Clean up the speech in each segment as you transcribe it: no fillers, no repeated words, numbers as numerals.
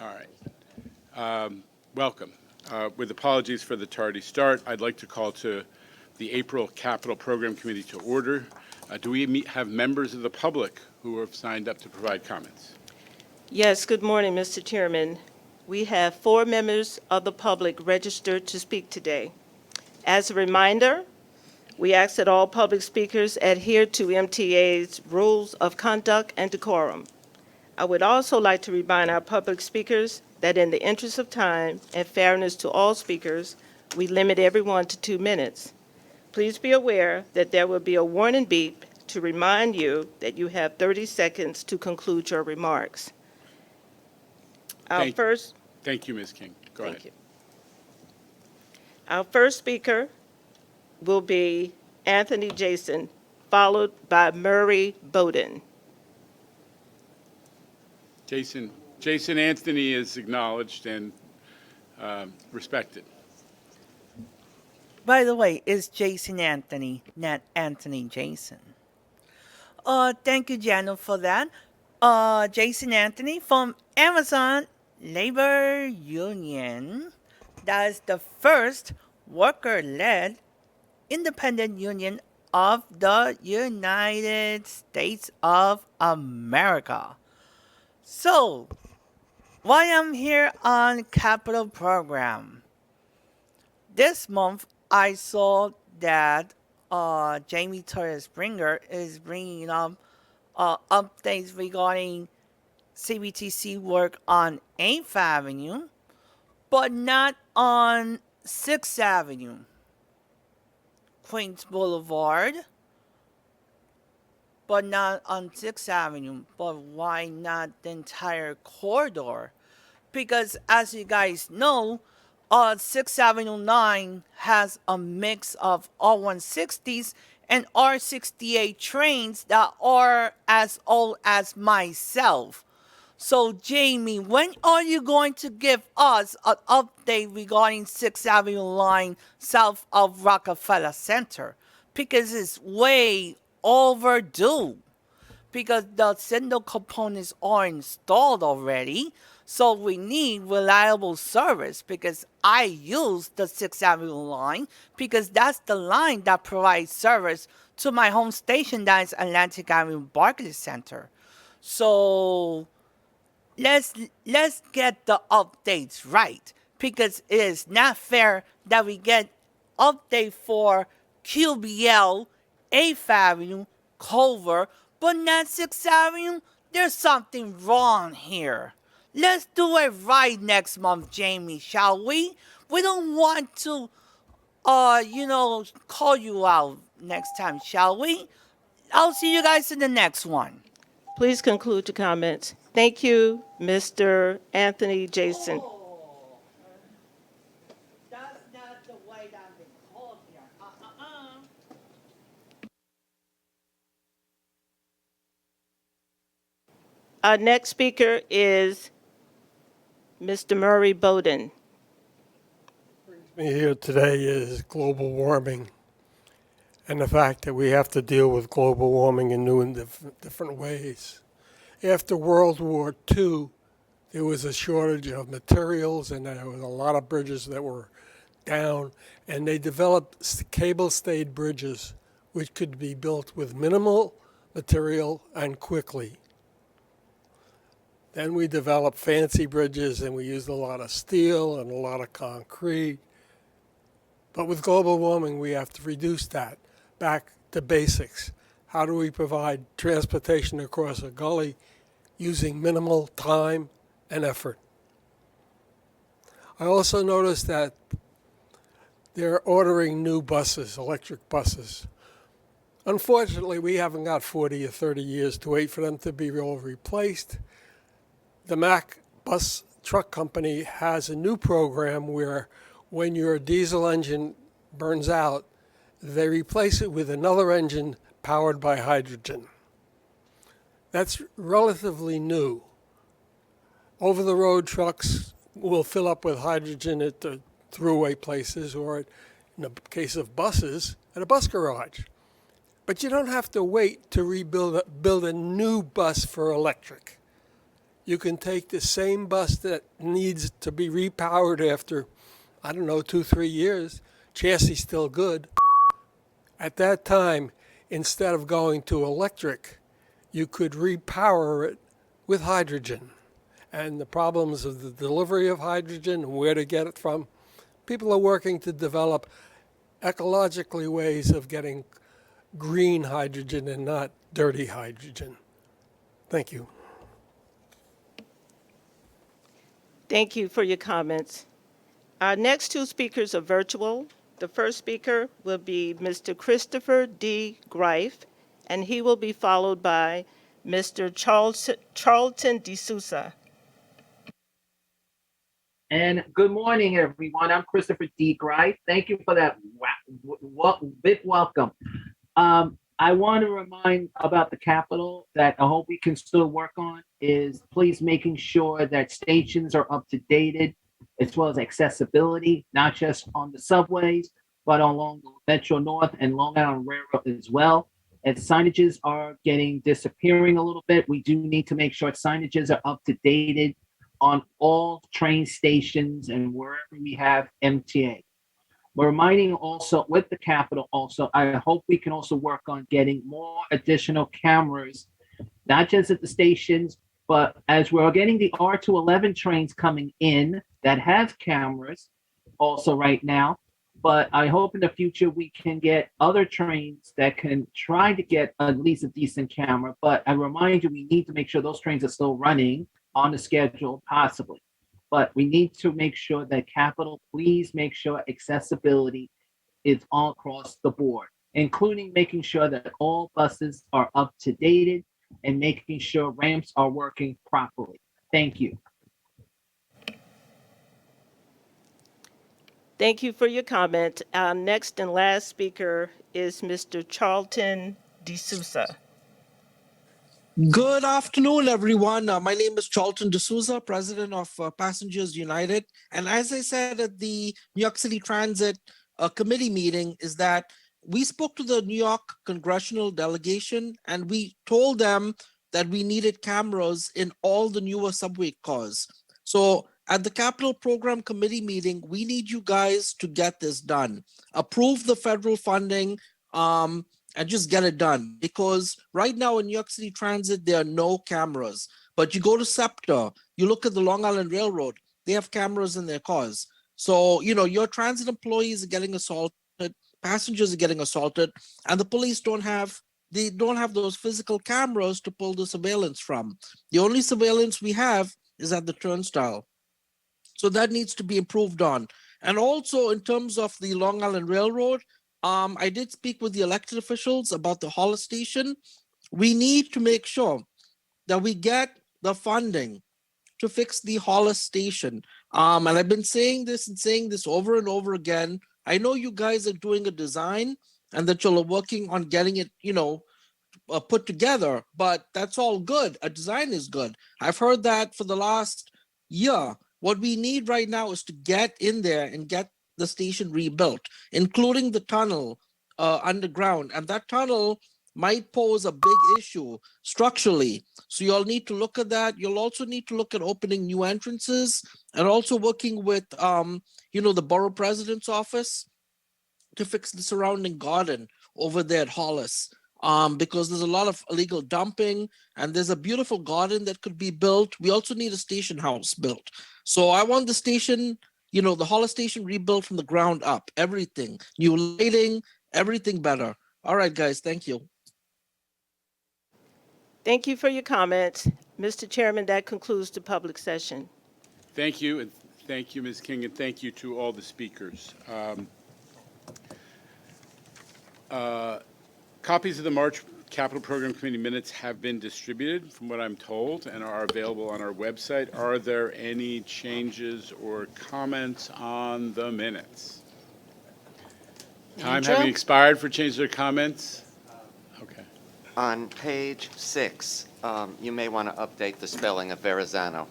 All right. Welcome. With apologies for the tardy start, I'd like to call to the April Capital Program Committee to order. Do we have members of the public who have signed up to provide comments? Yes, good morning, Mr. Chairman. We have 4 members of the public registered to speak today. As a reminder, we ask that all public speakers adhere to MTA's rules of conduct and decorum. I would also like to remind our public speakers that in the interest of time and fairness to all speakers, we limit everyone to 2 minutes. Please be aware that there will be a warning beep to remind you that you have 30 seconds to conclude your remarks. Thank you, Ms. King. Go ahead. Thank you. Our first speaker will be Anthony Jason, followed by Murray Bowden. Jason Anthony is acknowledged and respected. By the way, it's Jason Anthony, not Anthony Jason. Thank you, Jano, for that. Jason Anthony from Amazon Labor Union. That is the first worker-led independent union of the United States of America. So, why I'm here on Capital Program? This month, I saw that Jamie Torres-Springer is bringing up updates regarding CBTC work on 8th Avenue, but not on 6th Avenue, Queens Boulevard, but not on 6th Avenue. But why not the entire corridor? Because as you guys know, 6th Avenue 9 has a mix of R160s and R68 trains that are as old as myself. So, Jamie, when are you going to give us an update regarding 6th Avenue line south of Rockefeller Center? Because it's way overdue. Because the signal components are installed already. So we need reliable service because I use the 6th Avenue line because that's the line that provides service to my home station, that is Atlantic Avenue Barclays Center. So let's get the updates right because it is not fair that we get update for QBL, 8th Avenue, Culver, but not 6th Avenue. There's something wrong here. Let's do it right next month, Jamie, shall we? We don't want to, call you out next time, shall we? I'll see you guys in the next one. Please conclude your comments. Thank you, Mr. Anthony Jason. That's not the way that I've been called here. Our next speaker is Mr. Murray Bowden. Me here today is global warming and the fact that we have to deal with global warming in new and different ways. After World War II, there was a shortage of materials and there was a lot of bridges that were down, and they developed cable-stayed bridges which could be built with minimal material and quickly. Then we developed fancy bridges and we used a lot of steel and a lot of concrete. But with global warming, we have to reduce that back to basics. How do we provide transportation across a gully using minimal time and effort? I also noticed that they're ordering new buses, electric buses. Unfortunately, we haven't got 40 or 30 years to wait for them to be all replaced. The Mack Bus Truck Company has a new program where when your diesel engine burns out, they replace it with another engine powered by hydrogen. That's relatively new. Over-the-road trucks will fill up with hydrogen at the throughway places or, in the case of buses, at a bus garage. But you don't have to wait to build a new bus for electric. You can take the same bus that needs to be repowered after, I don't know, 2, 3 years, chassis still good. At that time, instead of going to electric, you could repower it with hydrogen. And the problems of the delivery of hydrogen and where to get it from, people are working to develop ecologically ways of getting green hydrogen and not dirty hydrogen. Thank you. Thank you for your comments. Our next two speakers are virtual. The first speaker will be Mr. Christopher D. Greif, and he will be followed by Mr. Charlton D'Souza. And good morning, everyone. I'm Christopher D. Greif. Thank you for that big welcome. I want to remind about the Capitol that I hope we can still work on is please making sure that stations are up to date, as well as accessibility, not just on the subways, but along the Metro North and Long Island Railroad as well. As signages are disappearing a little bit, we do need to make sure signages are up to date on all train stations and wherever we have MTA. We're reminding also with the Capitol also, I hope we can also work on getting more additional cameras, not just at the stations, but as we're getting the R211 trains coming in that have cameras also right now. But I hope in the future we can get other trains that can try to get at least a decent camera. But I remind you, we need to make sure those trains are still running on the schedule, possibly. But we need to make sure that Capitol, please make sure accessibility is all across the board, including making sure that all buses are up to date and making sure ramps are working properly. Thank you. Thank you for your comment. Our next and last speaker is Mr. Charlton D'Souza. Good afternoon, everyone. My name is Charlton D'Souza, president of Passengers United. And as I said at the New York City Transit committee meeting, is that we spoke to the New York congressional delegation and we told them that we needed cameras in all the newer subway cars. So at the Capital Program Committee meeting, we need you guys to get this done. Approve the federal funding, and just get it done. Because right now in New York City Transit, there are no cameras. But you go to SEPTA, you look at the Long Island Railroad, they have cameras in their cars. So, your transit employees are getting assaulted, passengers are getting assaulted, and the police don't have those physical cameras to pull the surveillance from. The only surveillance we have is at the turnstile. So that needs to be improved on. And also in terms of the Long Island Railroad, I did speak with the elected officials about the Hollis station. We need to make sure that we get the funding to fix the Hollis station. And I've been saying this over and over again. I know you guys are doing a design and that you're working on getting it, put together, but that's all good. A design is good. I've heard that for the last year. What we need right now is to get in there and get the station rebuilt, including the tunnel underground. And that tunnel might pose a big issue structurally. So you'll need to look at that. You'll also need to look at opening new entrances and also working with, the borough president's office to fix the surrounding garden over there at Hollis. Because there's a lot of illegal dumping and there's a beautiful garden that could be built. We also need a station house built. So I want the station, the Hollis station rebuilt from the ground up, everything, new lighting, everything better. All right, guys, thank you. Thank you for your comments. Mr. Chairman, that concludes the public session. Thank you, and thank you, Ms. King, and thank you to all the speakers. Copies of the March Capital Program Committee minutes have been distributed, from what I'm told, and are available on our website. Are there any changes or comments on the minutes? Time having expired for changes or comments? Okay. On page 6, you may want to update the spelling of Verrazano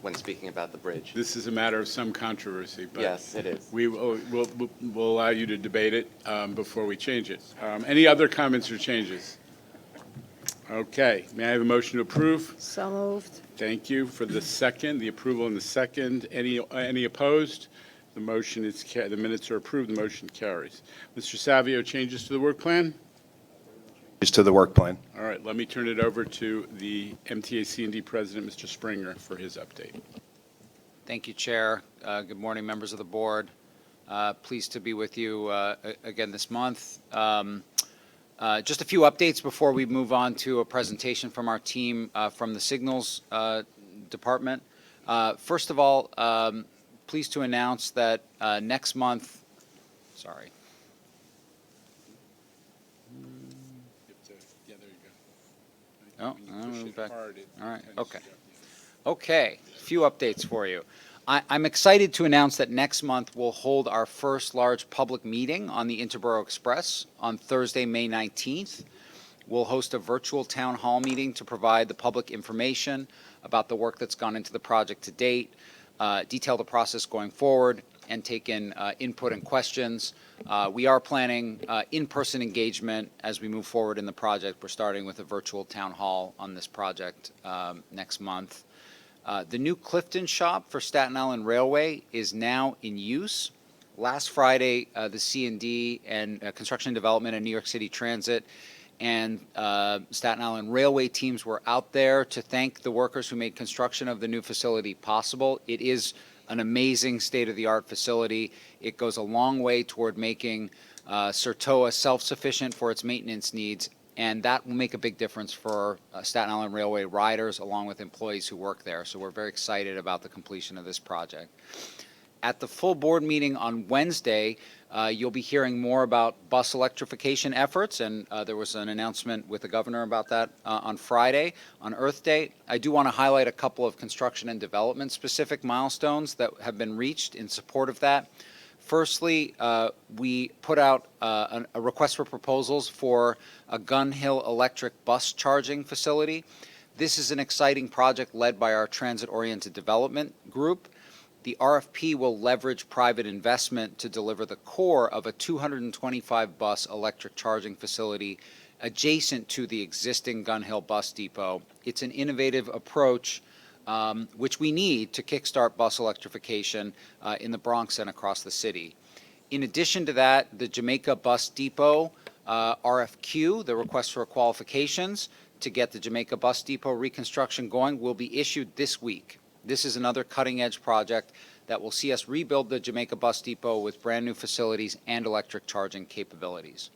when speaking about the bridge. This is a matter of some controversy, but Yes, it is. we'll allow you to debate it before we change it. Any other comments or changes? Okay, may I have a motion to approve? So moved. Thank you for the second, the approval in the second. Any opposed? The motion is, the minutes are approved, the motion carries. Mr. Savio, changes to the work plan? To the work plan. All right, let me turn it over to the MTA C&D President, Mr. Springer, for his update. Thank you, Chair. Good morning, members of the board. Pleased to be with you again this month. Just a few updates before we move on to a presentation from our team from the Signals Department. First of all, pleased to announce that next month, sorry. Yeah, there you go. Oh, When you I'll push move it back. hard, it All right, tends okay. to go, yeah. Okay, a few updates for you. I'm excited to announce that next month we'll hold our first large public meeting on the Interborough Express on Thursday, May 19th. We'll host a virtual town hall meeting to provide the public information about the work that's gone into the project to date, detail the process going forward, and take in input and questions. We are planning in-person engagement as we move forward in the project. We're starting with a virtual town hall on this project next month. The new Clifton shop for Staten Island Railway is now in use. Last Friday, the C&D and Construction and Development and New York City Transit and Staten Island Railway teams were out there to thank the workers who made construction of the new facility possible. It is an amazing state-of-the-art facility. It goes a long way toward making Sertoa self-sufficient for its maintenance needs, and that will make a big difference for Staten Island Railway riders along with employees who work there. So we're very excited about the completion of this project. At the full board meeting on Wednesday, you'll be hearing more about bus electrification efforts, and there was an announcement with the governor about that on Friday, on Earth Day. I do want to highlight a couple of construction and development specific milestones that have been reached in support of that. Firstly, we put out a request for proposals for a Gun Hill electric bus charging facility. This is an exciting project led by our transit-oriented development group. The RFP will leverage private investment to deliver the core of a 225-bus electric charging facility adjacent to the existing Gun Hill bus depot. It's an innovative approach which we need to kickstart bus electrification in the Bronx and across the city. In addition to that, the Jamaica Bus Depot RFQ, the request for qualifications to get the Jamaica Bus Depot reconstruction going, will be issued this week. This is another cutting-edge project that will see us rebuild the Jamaica Bus Depot with brand-new facilities and electric charging capabilities.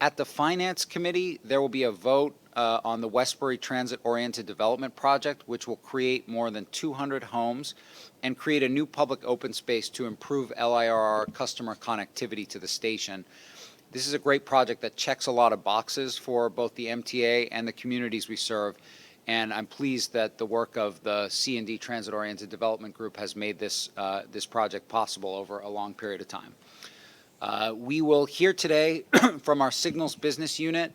At the Finance Committee, there will be a vote on the Westbury Transit-Oriented Development Project, which will create more than 200 homes and create a new public open space to improve LIRR customer connectivity to the station. This is a great project that checks a lot of boxes for both the MTA and the communities we serve, and I'm pleased that the work of the C&D Transit-Oriented Development Group has made this project possible over a long period of time. We will hear today from our Signals business unit,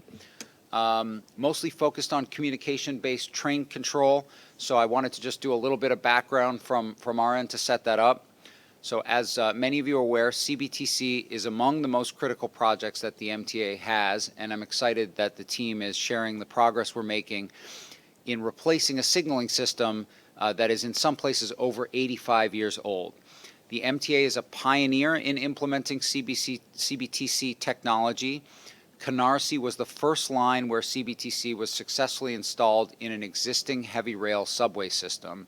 mostly focused on communication-based train control. So I wanted to just do a little bit of background from our end to set that up. So as many of you are aware, CBTC is among the most critical projects that the MTA has, and I'm excited that the team is sharing the progress we're making in replacing a signaling system that is in some places over 85 years old. The MTA is a pioneer in implementing CBTC technology. Canarsie was the first line where CBTC was successfully installed in an existing heavy rail subway system.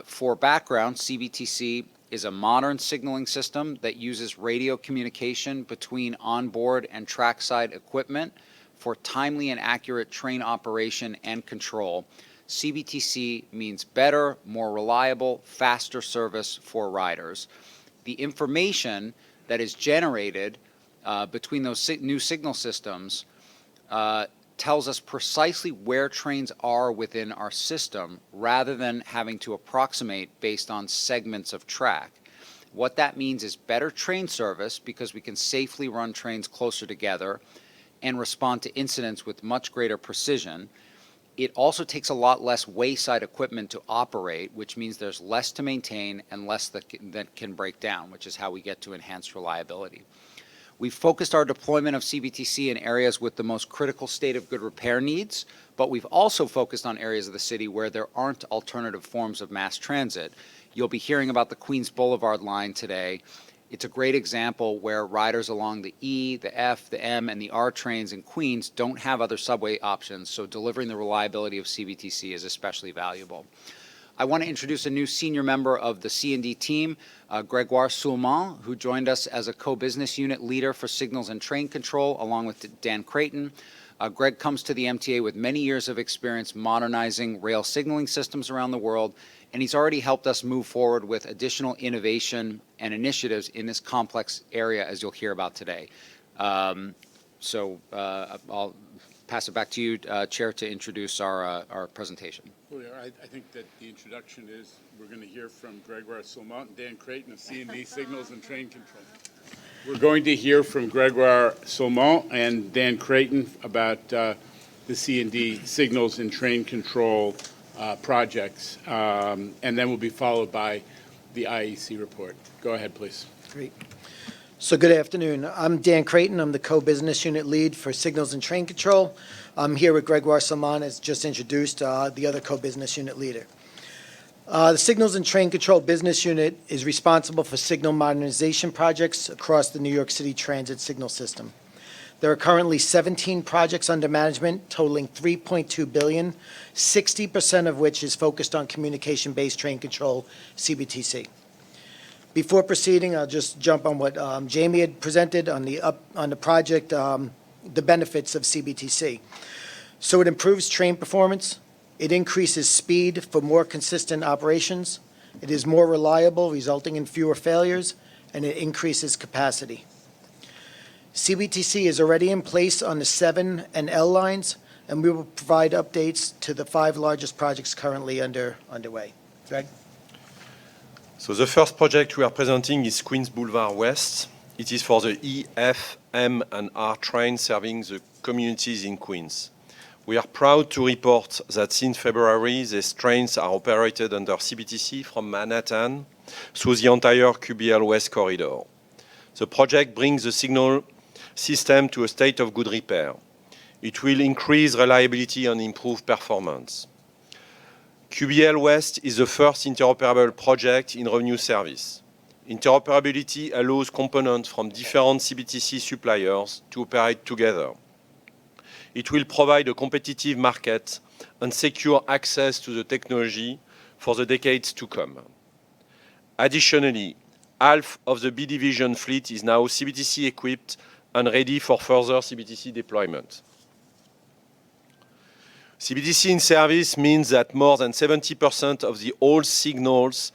For background, CBTC is a modern signaling system that uses radio communication between onboard and trackside equipment for timely and accurate train operation and control. CBTC means better, more reliable, faster service for riders. The information that is generated between those new signal systems tells us precisely where trains are within our system rather than having to approximate based on segments of track. What that means is better train service because we can safely run trains closer together and respond to incidents with much greater precision. It also takes a lot less wayside equipment to operate, which means there's less to maintain and less that can break down, which is how we get to enhanced reliability. We've focused our deployment of CBTC in areas with the most critical state of good repair needs, but we've also focused on areas of the city where there aren't alternative forms of mass transit. You'll be hearing about the Queens Boulevard line today. It's a great example where riders along the E, the F, the M, and the R trains in Queens don't have other subway options, so delivering the reliability of CBTC is especially valuable. I want to introduce a new senior member of the C&D team, Gregoire Soulmont, who joined us as a co-business unit leader for signals and train control, along with Dan Creighton. Greg comes to the MTA with many years of experience modernizing rail signaling systems around the world, and he's already helped us move forward with additional innovation and initiatives in this complex area, as you'll hear about today. I'll pass it back to you, Chair, to introduce our presentation. Julio, I think that the introduction is we're going to hear from Gregoire Soulmont and Dan Creighton of C&D Signals and Train Control. We're going to hear from Gregoire Soulmont and Dan Creighton about the C&D Signals and Train Control projects, and then we'll be followed by the IEC report. Go ahead, please. Great. So good afternoon. I'm Dan Creighton. I'm the co-business unit lead for Signals and Train Control. I'm here with Gregoire Soulmont, as just introduced, the other co-business unit leader. The Signals and Train Control business unit is responsible for signal modernization projects across the New York City transit signal system. There are currently 17 projects under management totaling $3.2 billion, 60% of which is focused on communication-based train control, CBTC. Before proceeding, I'll just jump on what Jamie had presented on the project, the benefits of CBTC. So it improves train performance, it increases speed for more consistent operations, it is more reliable, resulting in fewer failures, and it increases capacity. CBTC is already in place on the 7 and L lines, and we will provide updates to the 5 largest projects currently underway. Greg? So the first project we are presenting is Queens Boulevard West. It is for the E, F, M, and R trains serving the communities in Queens. We are proud to report that since February, these trains are operated under CBTC from Manhattan through the entire QBL West corridor. The project brings the signal system to a state of good repair. It will increase reliability and improve performance. QBL West is the first interoperable project in revenue service. Interoperability allows components from different CBTC suppliers to operate together. It will provide a competitive market and secure access to the technology for the decades to come. Additionally, half of the B division fleet is now CBTC equipped and ready for further CBTC deployment. CBTC in service means that more than 70% of the old signals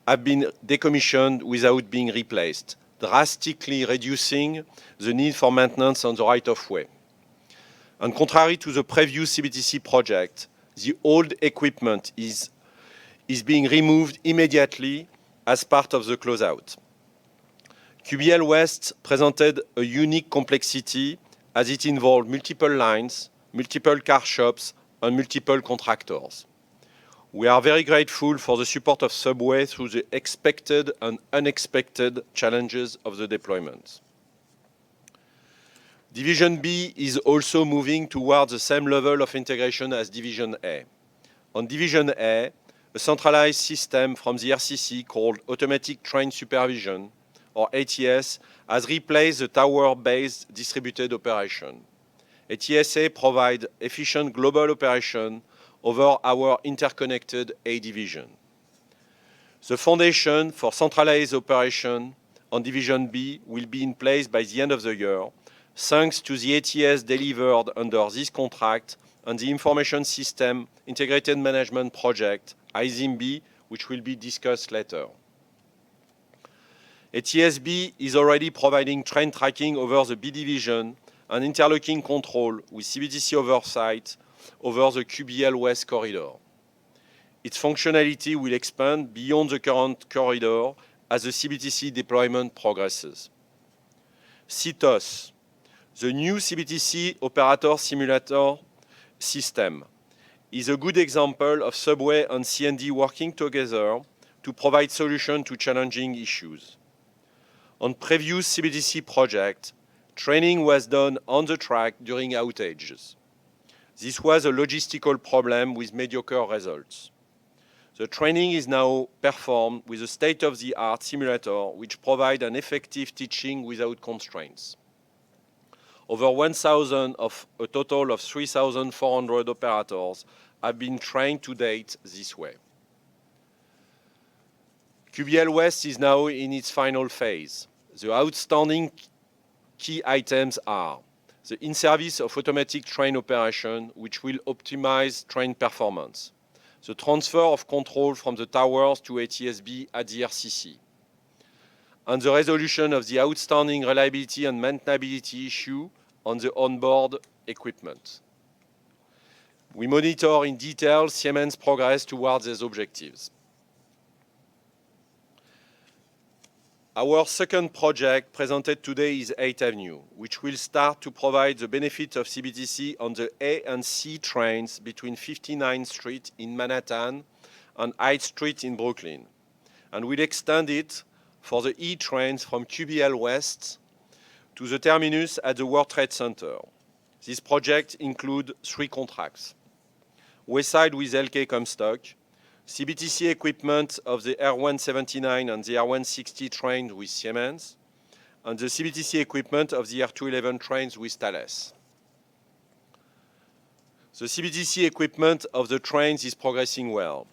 have been decommissioned without being replaced, drastically reducing the need for maintenance on the right-of-way. And contrary to the previous CBTC project, the old equipment is being removed immediately as part of the closeout. QBL West presented a unique complexity as it involved multiple lines, multiple car shops, and multiple contractors. We are very grateful for the support of Subway through the expected and unexpected challenges of the deployment. Division B is also moving towards the same level of integration as Division A. On Division A, a centralized system from the RCC called Automatic Train Supervision, or ATS, has replaced the tower-based distributed operation. ATSA provides efficient global operation over our interconnected A division. The foundation for centralized operation on Division B will be in place by the end of the year, thanks to the ATS delivered under this contract and the Information System Integrated Management Project, ISIMB, which will be discussed later. ATS-B is already providing train tracking over the B division and interlocking control with CBTC oversight over the QBL West corridor. Its functionality will expand beyond the current corridor as the CBTC deployment progresses. CTOS, the new CBTC operator simulator system, is a good example of Subway and C&D working together to provide solutions to challenging issues. On previous CBTC projects, training was done on the track during outages. This was a logistical problem with mediocre results. The training is now performed with a state-of-the-art simulator which provides an effective teaching without constraints. Over 1,000 of a total of 3,400 operators have been trained to date this way. QBL West is now in its final phase. The outstanding key items are the in-service of automatic train operation, which will optimize train performance, the transfer of control from the towers to ATSB at the RCC, and the resolution of the outstanding reliability and maintainability issue on the onboard equipment. We monitor in detail Siemens' progress towards these objectives. Our second project presented today is 8th Avenue, which will start to provide the benefit of CBTC on the A and C trains between 59th Street in Manhattan and Hyde Street in Brooklyn, and will extend it for the E trains from QBL West to the terminus at the World Trade Center. This project includes 3 contracts. Westside with LK Comstock, CBTC equipment of the R179 and the R160 trains with Siemens, and the CBTC equipment of the R211 trains with Thales. The CBTC equipment of the trains is progressing well.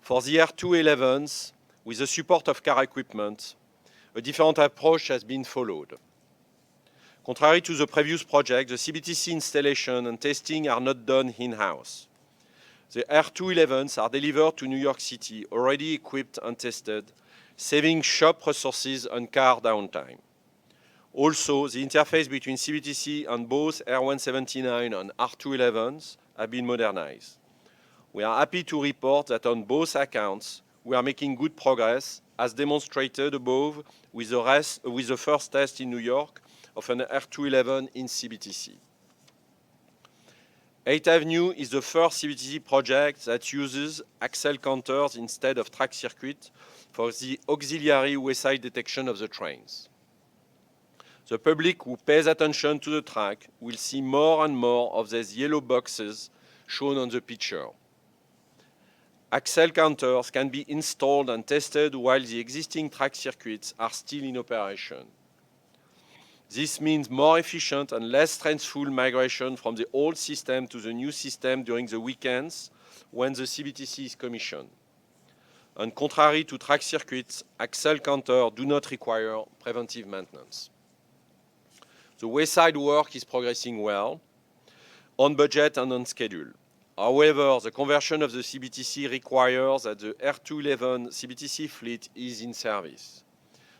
For the R211s, with the support of car equipment, a different approach has been followed. Contrary to the previous project, the CBTC installation and testing are not done in-house. The R211s are delivered to New York City, already equipped and tested, saving shop resources and car downtime. Also, the interface between CBTC and both R179 and R211s have been modernized. We are happy to report that on both accounts, we are making good progress, as demonstrated above with the first test in New York of an R211 in CBTC. 8th Avenue is the first CBTC project that uses axle counters instead of track circuit for the auxiliary wayside detection of the trains. The public who pays attention to the track will see more and more of these yellow boxes shown on the picture. Axle counters can be installed and tested while the existing track circuits are still in operation. This means more efficient and less stressful migration from the old system to the new system during the weekends when the CBTC is commissioned. And contrary to track circuits, axle counters do not require preventive maintenance. The wayside work is progressing well, on budget and on schedule. However, the conversion of the CBTC requires that the R211 CBTC fleet is in service.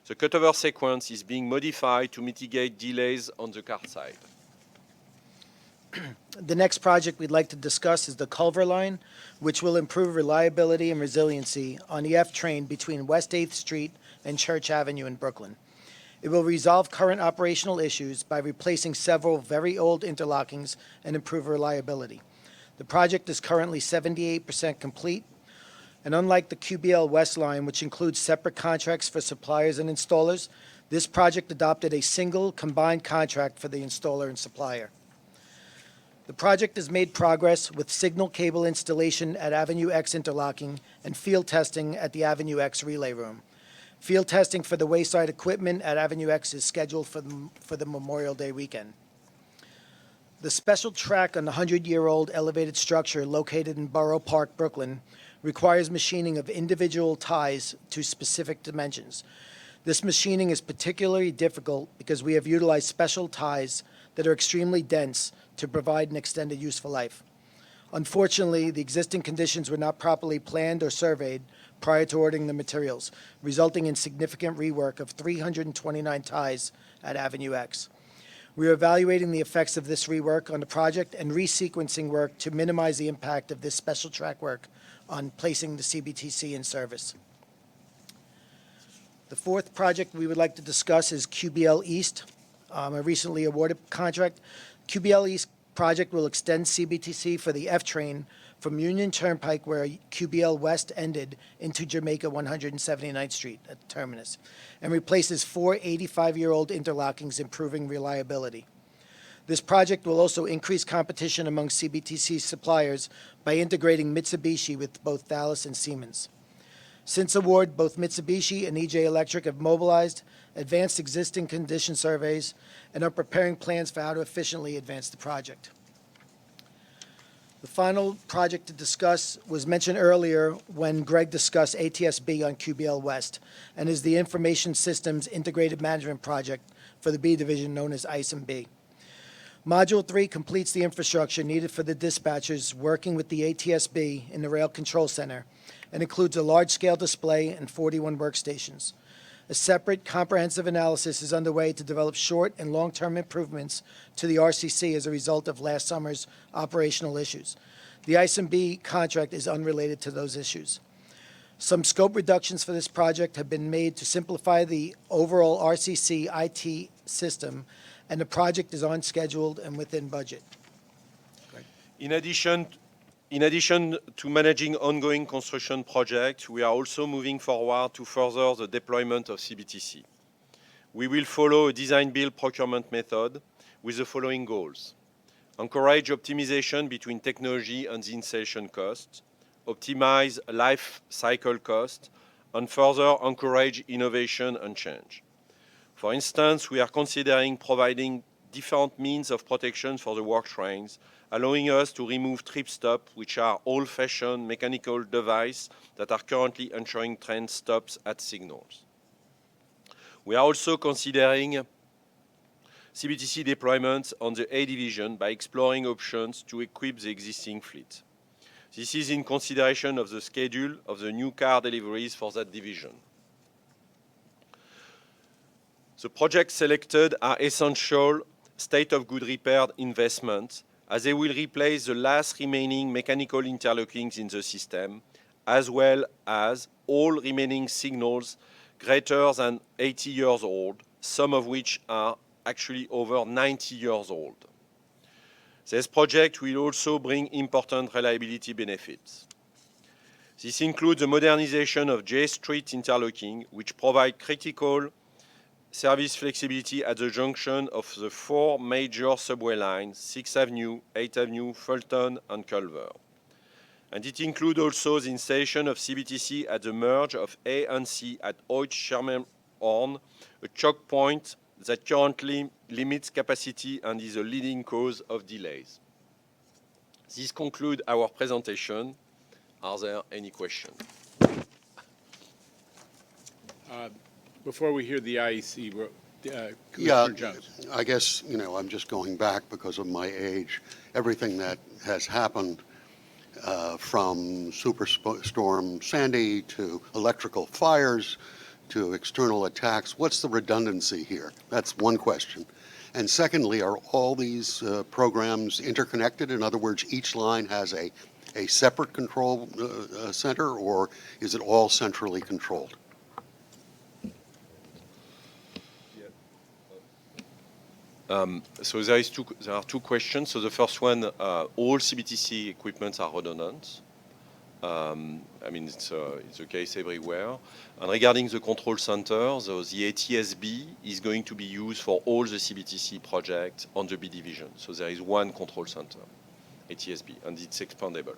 The cutover sequence is being modified to mitigate delays on the car side. The next project we'd like to discuss is the Culver Line, which will improve reliability and resiliency on the F train between West 8th Street and Church Avenue in Brooklyn. It will resolve current operational issues by replacing several very old interlockings and improve reliability. The project is currently 78% complete, and unlike the QBL West line, which includes separate contracts for suppliers and installers, this project adopted a single combined contract for the installer and supplier. The project has made progress with signal cable installation at Avenue X interlocking and field testing at the Avenue X relay room. Field testing for the wayside equipment at Avenue X is scheduled for the Memorial Day weekend. The special track on the 100-year-old elevated structure located in Borough Park, Brooklyn, requires machining of individual ties to specific dimensions. This machining is particularly difficult because we have utilized special ties that are extremely dense to provide an extended useful life. Unfortunately, the existing conditions were not properly planned or surveyed prior to ordering the materials, resulting in significant rework of 329 ties at Avenue X. We are evaluating the effects of this rework on the project and resequencing work to minimize the impact of this special track work on placing the CBTC in service. The fourth project we would like to discuss is QBL East, a recently awarded contract. QBL East project will extend CBTC for the F train from Union Turnpike, where QBL West ended, into Jamaica 179th Street at the terminus, and replaces 4 85-year-old interlockings, improving reliability. This project will also increase competition among CBTC suppliers by integrating Mitsubishi with both Dallas and Siemens. Since award, both Mitsubishi and EJ Electric have mobilized, advanced existing condition surveys, and are preparing plans for how to efficiently advance the project. The final project to discuss was mentioned earlier when Greg discussed ATSB on QBL West, and is the Information Systems Integrated Management Project for the B Division, known as ISM-B. Module 3 completes the infrastructure needed for the dispatchers working with the ATSB in the Rail Control Center, and includes a large-scale display and 41 workstations. A separate comprehensive analysis is underway to develop short and long-term improvements to the RCC as a result of last summer's operational issues. The ISM-B contract is unrelated to those issues. Some scope reductions for this project have been made to simplify the overall RCC IT system, and the project is on schedule and within budget. In addition to managing ongoing construction projects, we are also moving forward to further the deployment of CBTC. We will follow a design-build procurement method with the following goals: encourage optimization between technology and the installation cost, optimize life cycle cost, and further encourage innovation and change. For instance, we are considering providing different means of protection for the work trains, allowing us to remove trip stops, which are old-fashioned mechanical devices that are currently ensuring train stops at signals. We are also considering CBTC deployments on the A division by exploring options to equip the existing fleet. This is in consideration of the schedule of the new car deliveries for that division. The projects selected are essential state-of-good repair investments, as they will replace the last remaining mechanical interlockings in the system, as well as all remaining signals greater than 80 years old, some of which are actually over 90 years old. This project will also bring important reliability benefits. This includes the modernization of J Street interlocking, which provide critical service flexibility at the junction of the 4 major subway lines, 6th Avenue, 8th Avenue, Fulton, and Culver. And it includes also the installation of CBTC at the merge of A and C at Hoyt-Schermerhorn, a choke point that currently limits capacity and is a leading cause of delays. This concludes our presentation. Are there any questions? Before we hear the IEC, Commissioner Jones. I guess, I'm just going back because of my age. Everything that has happened from Superstorm Sandy to electrical fires to external attacks, what's the redundancy here? That's one question. And secondly, are all these programs interconnected? In other words, each line has a separate control center, or is it all centrally controlled? So there are two questions. So the first one, all CBTC equipment are redundant. It's the case everywhere. And regarding the control center, so the ATSB is going to be used for all the CBTC projects on the B division. So there is one control center, ATSB, and it's expandable.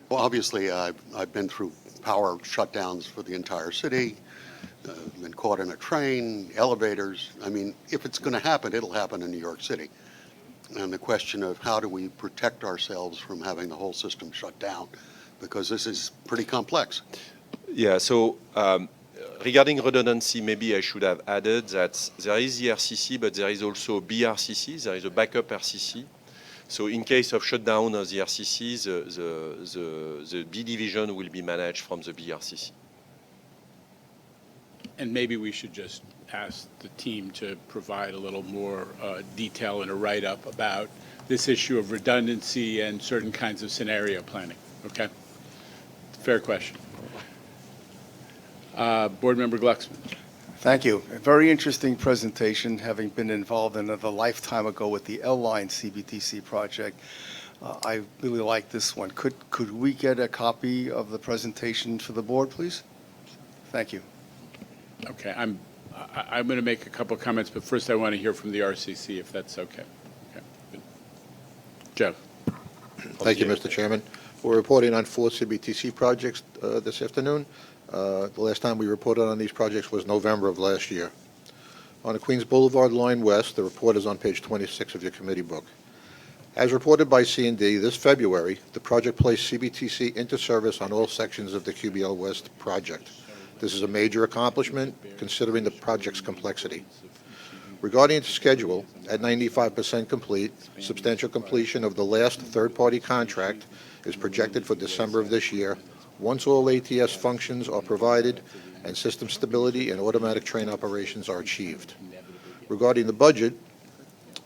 Well, obviously, I've been through power shutdowns for the entire city, been caught in a train, elevators. If it's going to happen, it'll happen in New York City. And the question of how do we protect ourselves from having the whole system shut down, because this is pretty complex. Yeah, so regarding redundancy, maybe I should have added that there is the RCC, but there is also BRCC, there is a backup RCC. So in case of shutdown of the RCC, the B division will be managed from the BRCC. And maybe we should just ask the team to provide a little more detail in a write-up about this issue of redundancy and certain kinds of scenario planning. Okay? Fair question. Board Member Glucksman. Thank you. A very interesting presentation, having been involved in it a lifetime ago with the L-Line CBTC project. I really like this one. Could we get a copy of the presentation for the board, please? Thank you. Okay, I'm going to make a couple comments, but first I want to hear from the RCC, if that's okay. Okay. Good. Joe. Thank you, Mr. Chairman. We're reporting on 4 CBTC projects this afternoon. The last time we reported on these projects was November of last year. On the Queens Boulevard Line West, the report is on page 26 of your committee book. As reported by C&D this February, the project placed CBTC into service on all sections of the QBL West project. This is a major accomplishment considering the project's complexity. Regarding its schedule, at 95% complete, substantial completion of the last third-party contract is projected for December of this year, once all ATS functions are provided and system stability and automatic train operations are achieved. Regarding the budget,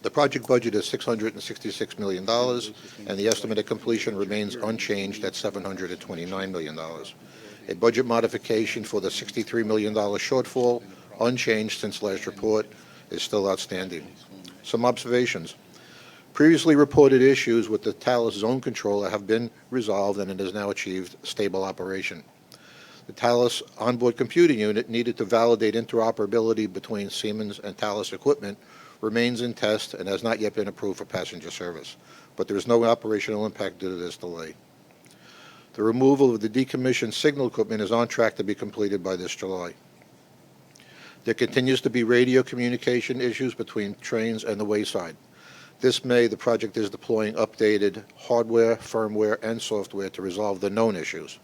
the project budget is $666 million, and the estimated completion remains unchanged at $729 million. A budget modification for the $63 million shortfall, unchanged since last report, is still outstanding. Some observations. Previously reported issues with the Thales zone controller have been resolved, and it has now achieved stable operation. The Thales onboard computing unit needed to validate interoperability between Siemens and Thales equipment remains in test and has not yet been approved for passenger service, but there is no operational impact due to this delay. The removal of the decommissioned signal equipment is on track to be completed by this July. There continues to be radio communication issues between trains and the wayside. This May, the project is deploying updated hardware, firmware, and software to resolve the known issues.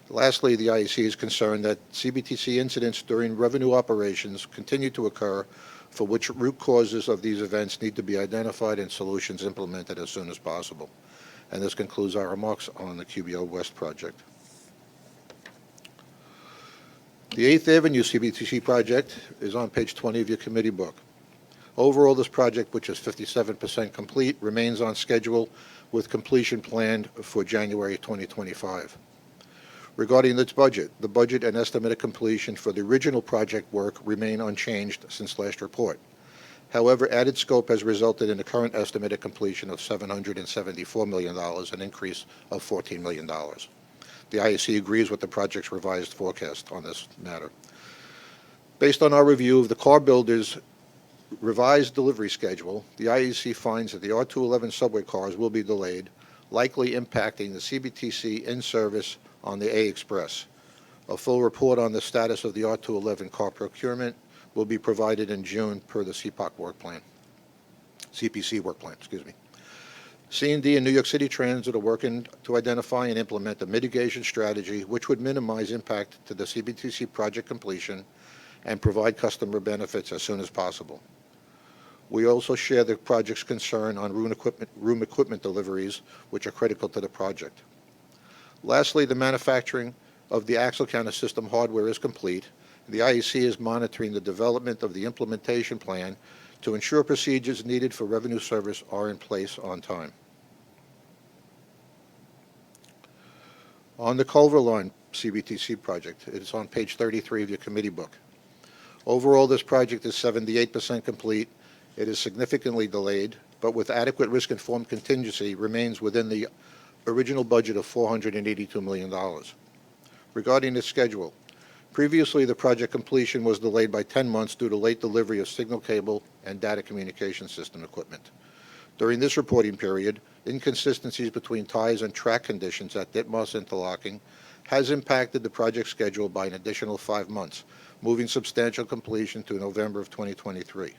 Lastly, the IEC is concerned that CBTC incidents during revenue operations continue to occur, for which root causes of these events need to be identified and solutions implemented as soon as possible. And this concludes our remarks on the QBL West project. The 8th Avenue CBTC project is on page 20 of your committee book. Overall, this project, which is 57% complete, remains on schedule with completion planned for January 2025. Regarding its budget, the budget and estimated completion for the original project work remain unchanged since last report. However, added scope has resulted in the current estimated completion of $774 million, an increase of $14 million. The IEC agrees with the project's revised forecast on this matter. Based on our review of the car builder's revised delivery schedule, the IEC finds that the R211 subway cars will be delayed, likely impacting the CBTC in-service on the A Express. A full report on the status of the R211 car procurement will be provided in June per the CPC work plan. C&D and New York City Transit are working to identify and implement a mitigation strategy which would minimize impact to the CBTC project completion and provide customer benefits as soon as possible. We also share the project's concern on room equipment deliveries, which are critical to the project. Lastly, the manufacturing of the axle counter system hardware is complete. The IEC is monitoring the development of the implementation plan to ensure procedures needed for revenue service are in place on time. On the Culver Line CBTC project, it is on page 33 of your committee book. Overall, this project is 78% complete. It is significantly delayed, but with adequate risk-informed contingency remains within the original budget of $482 million. Regarding its schedule, previously the project completion was delayed by 10 months due to late delivery of signal cable and data communication system equipment. During this reporting period, inconsistencies between ties and track conditions at Ditmars Interlocking has impacted the project schedule by an additional 5 months, moving substantial completion to November of 2023.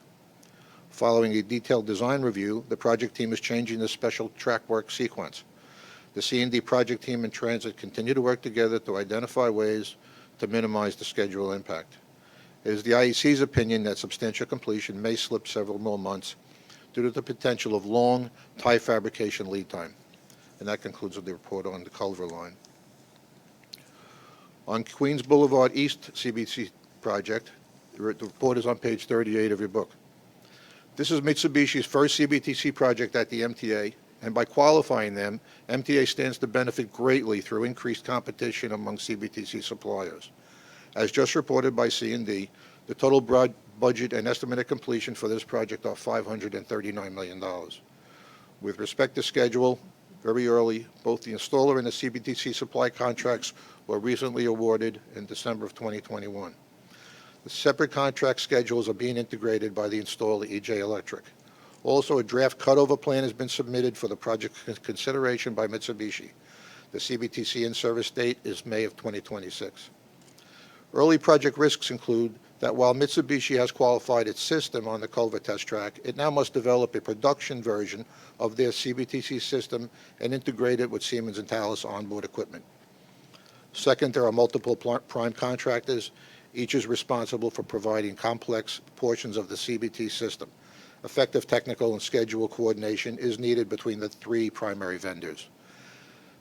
Following a detailed design review, the project team is changing the special track work sequence. The C&D project team and Transit continue to work together to identify ways to minimize the schedule impact. It is the IEC's opinion that substantial completion may slip several more months due to the potential of long tie fabrication lead time. And that concludes the report on the Culver Line. On Queens Boulevard East CBTC project, the report is on page 38 of your book. This is Mitsubishi's first CBTC project at the MTA and by qualifying them, MTA stands to benefit greatly through increased competition among CBTC suppliers. As just reported by C&D, the total budget and estimated completion for this project are $539 million. With respect to schedule, very early, both the installer and the CBTC supply contracts were recently awarded in December of 2021. The separate contract schedules are being integrated by the installer, EJ Electric. Also, a draft cutover plan has been submitted for the project consideration by Mitsubishi. The CBTC in-service date is May of 2026. Early project risks include that while Mitsubishi has qualified its system on the Culver test track, it now must develop a production version of their CBTC system and integrate it with Siemens and Thales onboard equipment. Second, there are multiple prime contractors. Each is responsible for providing complex portions of the CBT system. Effective technical and schedule coordination is needed between the three primary vendors.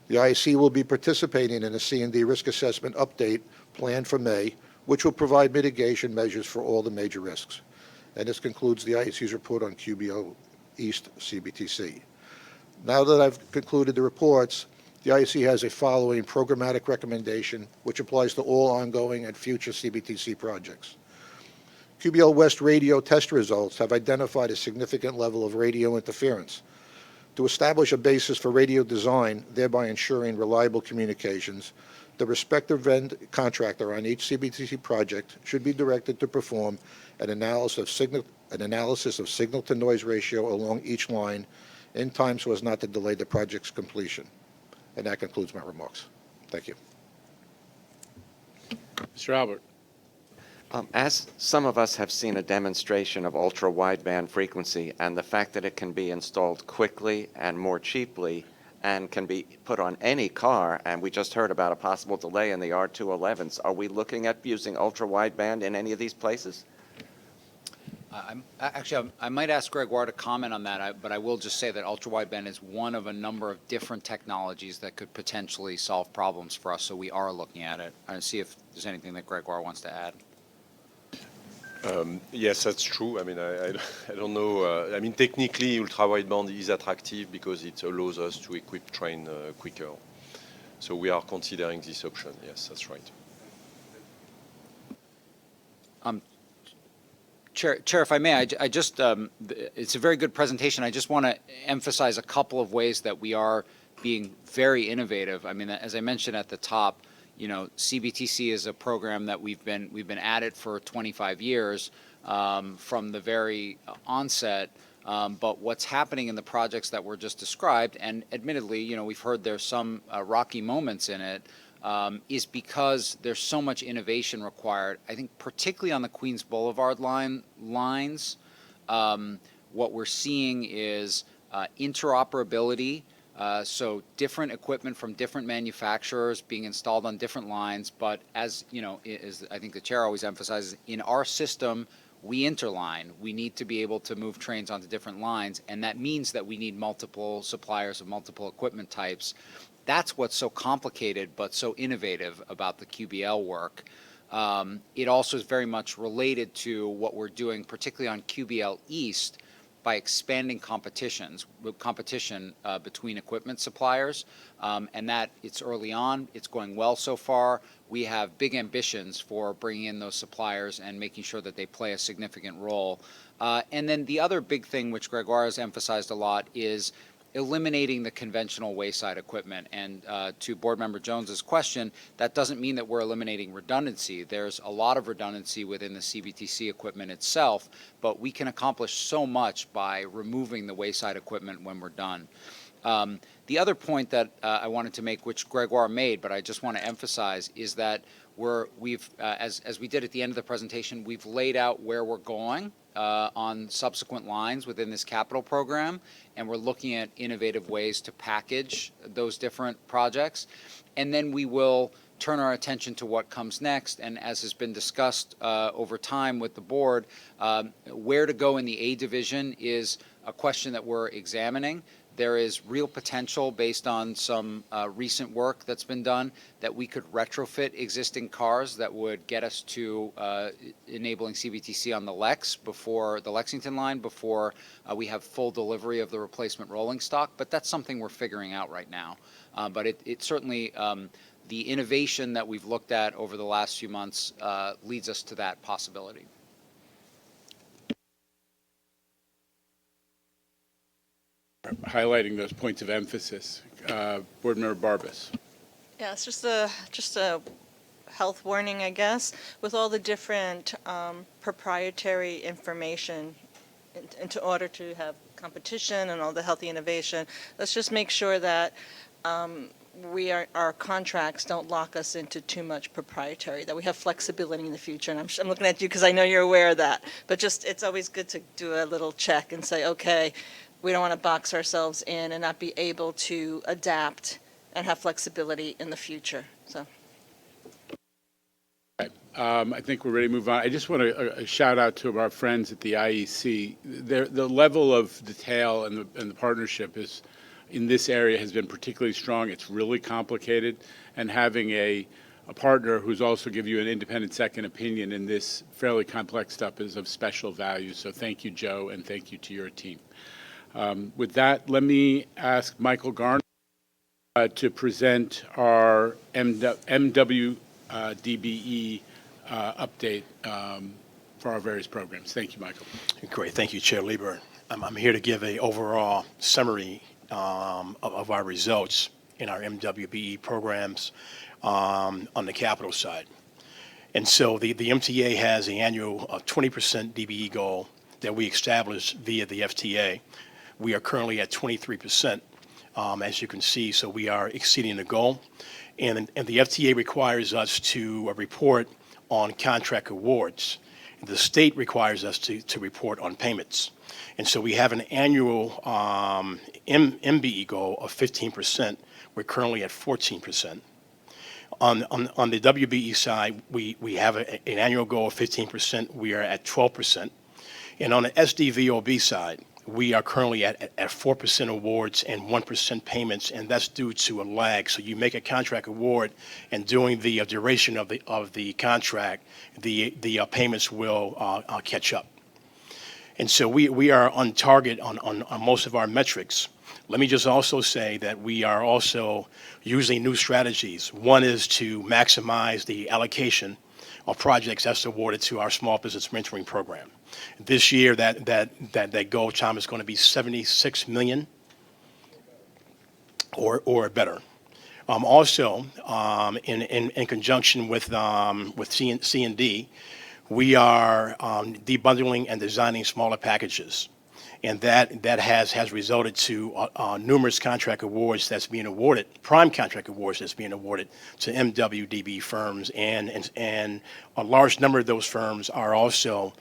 The IEC will be participating in a C&D risk assessment update planned for May, which will provide mitigation measures for all the major risks. And this concludes the IEC's report on QBO East CBTC. Now that I've concluded the reports, the IEC has a following programmatic recommendation, which applies to all ongoing and future CBTC projects. QBL West radio test results have identified a significant level of radio interference. To establish a basis for radio design, thereby ensuring reliable communications, the respective contractor on each CBTC project should be directed to perform an analysis of signal-to-noise ratio along each line in time so as not to delay the project's completion. And that concludes my remarks. Thank you. Mr. Albert. As some of us have seen a demonstration of ultra-wideband frequency and the fact that it can be installed quickly and more cheaply and can be put on any car, and we just heard about a possible delay in the R211s, are we looking at using ultra-wideband in any of these places? I might ask Gregoire to comment on that, but I will just say that ultra-wideband is one of a number of different technologies that could potentially solve problems for us, so we are looking at it. I see if there's anything that Gregoire wants to add. Yes, that's true. I mean, I don't know. I mean, technically, ultra-wideband is attractive because it allows us to equip train quicker. So we are considering this option. Yes, that's right. Chair, if I may, I just, it's a very good presentation. I just want to emphasize a couple of ways that we are being very innovative. I mean, as I mentioned at the top, you know, CBTC is a program that we've been at it for 25 years from the very onset. But what's happening in the projects that were just described, and admittedly, you know, we've heard there's some rocky moments in it, is because there's so much innovation required. I think particularly on the Queens Boulevard lines, what we're seeing is interoperability. So different equipment from different manufacturers being installed on different lines, but as you know, as I think the chair always emphasizes, in our system, we interline. We need to be able to move trains onto different lines, and that means that we need multiple suppliers of multiple equipment types. That's what's so complicated but so innovative about the QBL work. It also is very much related to what we're doing, particularly on QBL East, by expanding competition between equipment suppliers, and that it's early on, it's going well so far. We have big ambitions for bringing in those suppliers and making sure that they play a significant role. And then the other big thing, which Gregoire has emphasized a lot, is eliminating the conventional wayside equipment. And to Board Member Jones's question, that doesn't mean that we're eliminating redundancy. There's a lot of redundancy within the CBTC equipment itself, but we can accomplish so much by removing the wayside equipment when we're done. The other point that I wanted to make, which Gregoire made, but I just want to emphasize, is that as we did at the end of the presentation, we've laid out where we're going on subsequent lines within this capital program, and we're looking at innovative ways to package those different projects. And then we will turn our attention to what comes next, and as has been discussed over time with the board, where to go in the A division is a question that we're examining. there is real potential based on some recent work that's been done that we could retrofit existing cars that would get us to enabling CBTC on the the Lexington line before we have full delivery of the replacement rolling stock. But that's something we're figuring out right now. But it certainly, the innovation that we've looked at over the last few months leads us to that possibility. Highlighting those points of emphasis. Board Member Barbas. Yeah, it's just a health warning, I guess, with all the different proprietary information in order to have competition and all the healthy innovation. Let's just make sure that our contracts don't lock us into too much proprietary, that we have flexibility in the future. And I'm looking at you because I know you're aware of that. But just, it's always good to do a little check and say, okay, we don't want to box ourselves in and not be able to adapt and have flexibility in the future. So. I think we're ready to move on. I just want to shout out to our friends at the IEC. The level of detail and the partnership is in this area has been particularly strong. It's really complicated, and having a partner who's also give you an independent second opinion in this fairly complex stuff is of special value. So thank you, Joe, and thank you to your team. With that, let me ask Michael Garner to present our MWDBE update for our various programs. Thank you, Michael. Great. Thank you, Chair Lieber. I'm here to give an overall summary of our results in our MWDBE programs on the capital side. And so the MTA has the annual 20% DBE goal that we established via the FTA. We are currently at 23%, as you can see, so we are exceeding the goal. And the FTA requires us to report on contract awards. The state requires us to report on payments. And so we have an annual MBE goal of 15%. We're currently at 14%. On the WBE side, we have an annual goal of 15%. We are at 12%. And on the SDVOB side, we are currently at 4% awards and 1% payments, and that's due to a lag. So you make a contract award, and during the duration of the contract, the payments will catch up. And so we are on target on most of our metrics. Let me just also say that we are also using new strategies. One is to maximize the allocation of projects that's awarded to our small business mentoring program. This year, that goal, Tom, is going to be $76 million or better. Also, in conjunction with C&D, we are debundling and designing smaller packages, and that has resulted to numerous contract awards that's being awarded, prime contract awards that's being awarded to MWDBE firms, and a large number of those firms are also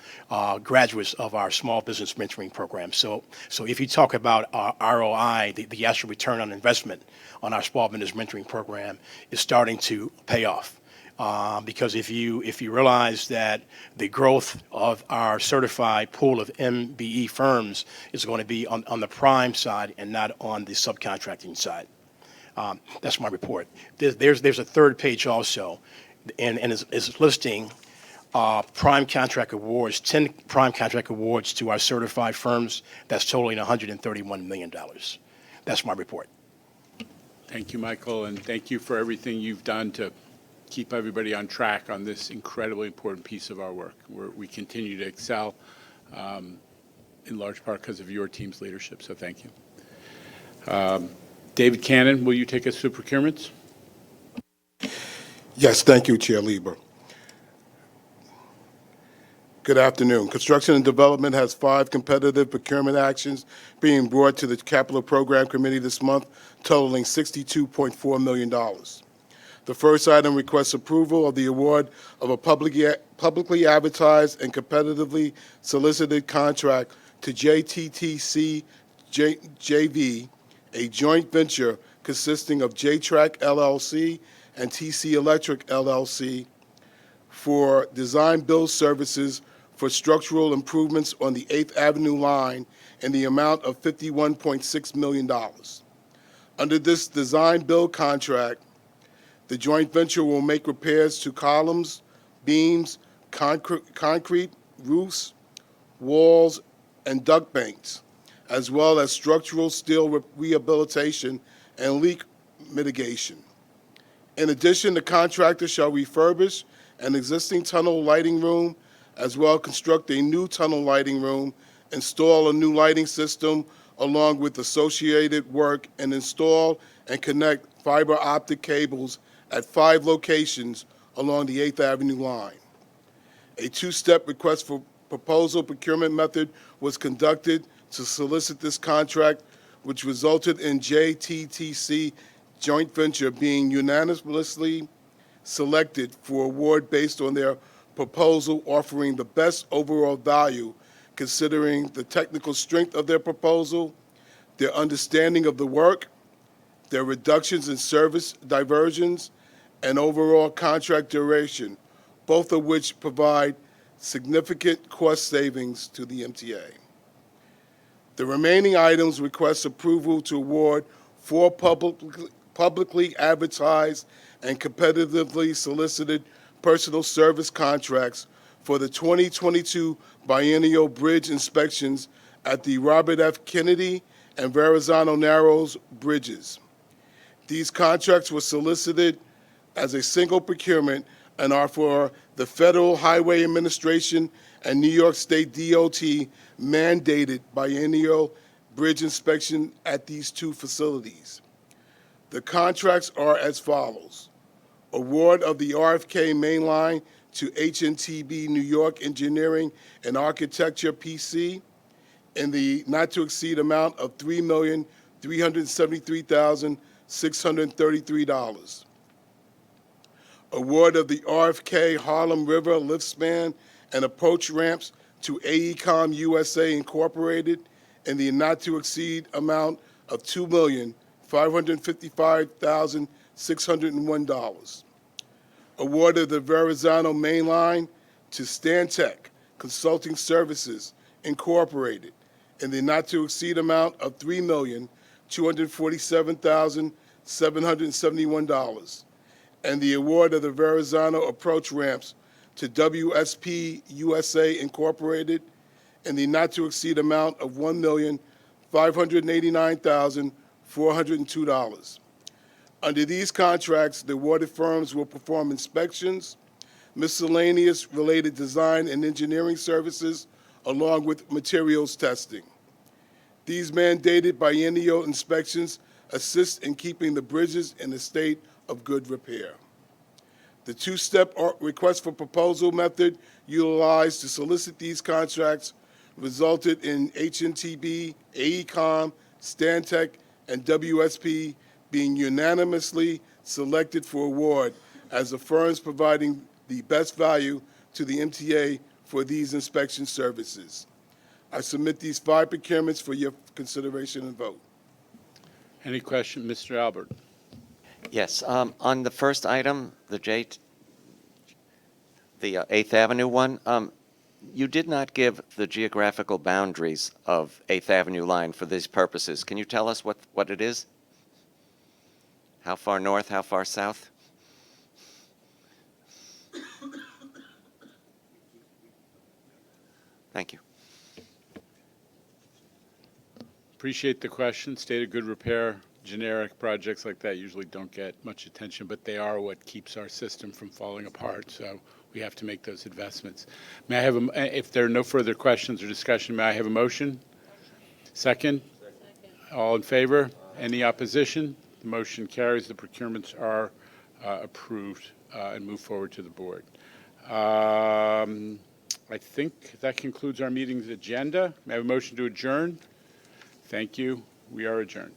graduates of our small business mentoring program. So if you talk about ROI, the actual return on investment on our small business mentoring program is starting to pay off. Because if you realize that the growth of our certified pool of MBE firms is going to be on the prime side and not on the subcontracting side. That's my report. There's a third page also, and is listing prime contract awards, 10 prime contract awards to our certified firms. That's totaling $131 million. That's my report. Thank you, Michael, and thank you for everything you've done to keep everybody on track on this incredibly important piece of our work. We continue to excel in large part because of your team's leadership, so thank you. David Cannon, will you take us through procurements? Yes, thank you, Chair Lieber. Good afternoon. Construction and Development has 5 competitive procurement actions being brought to the Capital Program Committee this month, totaling $62.4 million. The first item requests approval of the award of a publicly advertised and competitively solicited contract to JTTC JV, a joint venture consisting of JTRAC LLC and TC Electric LLC, for design build services for structural improvements on the 8th Avenue line in the amount of $51.6 million. Under this design-build contract, the joint venture will make repairs to columns, beams, concrete roofs, walls, and duct banks, as well as structural steel rehabilitation and leak mitigation. In addition, the contractor shall refurbish an existing tunnel lighting room, as well construct a new tunnel lighting room, install a new lighting system along with associated work, and install and connect fiber optic cables at 5 locations along the 8th Avenue line. A two-step request for proposal procurement method was conducted to solicit this contract, which resulted in JTTC joint venture being unanimously selected for award based on their proposal offering the best overall value considering the technical strength of their proposal, their understanding of the work, their reductions in service diversions, and overall contract duration, both of which provide significant cost savings to the MTA. The remaining items request approval to award 4 publicly advertised and competitively solicited personal service contracts for the 2022 biennial bridge inspections at the Robert F. Kennedy and Verrazano Narrows bridges. These contracts were solicited as a single procurement and are for the Federal Highway Administration and New York State DOT mandated biennial bridge inspection at these 2 facilities. The contracts are as follows. Award of the RFK main line to HNTB New York Engineering and Architecture PC in the not-to-exceed amount of $3,373,633. Award of the RFK Harlem River lift span and approach ramps to AECOM USA Incorporated in the not-to-exceed amount of $2,555,601. Award of the Verrazano Main Line to Stantec Consulting Services Incorporated in the not-to-exceed amount of $3,247,771. And the award of the Verrazano approach ramps to WSP USA Incorporated in the not-to-exceed amount of $1,589,402. Under these contracts, the awarded firms will perform inspections, miscellaneous related design and engineering services, along with materials testing. These mandated biennial inspections assist in keeping the bridges in a state of good repair. The two-step request for proposal method utilized to solicit these contracts resulted in HNTB, AECOM, Stantec, and WSP being unanimously selected for award as the firms providing the best value to the MTA for these inspection services. I submit these 5 procurements for your consideration and vote. Any question, Mr. Albert? Yes, on the first item, the 8th Avenue one, you did not give the geographical boundaries of 8th Avenue line for these purposes. Can you tell us what it is? How far north, how far south? Thank you. Appreciate the question. State of good repair, generic projects like that usually don't get much attention, but they are what keeps our system from falling apart. So we have to make those investments. May I have if there are no further questions or discussion, may I have a motion? Second? All in favor? Any opposition? The motion carries. The procurements are approved and move forward to the board. I think that concludes our meeting's agenda. May I have a motion to adjourn? Thank you. We are adjourned.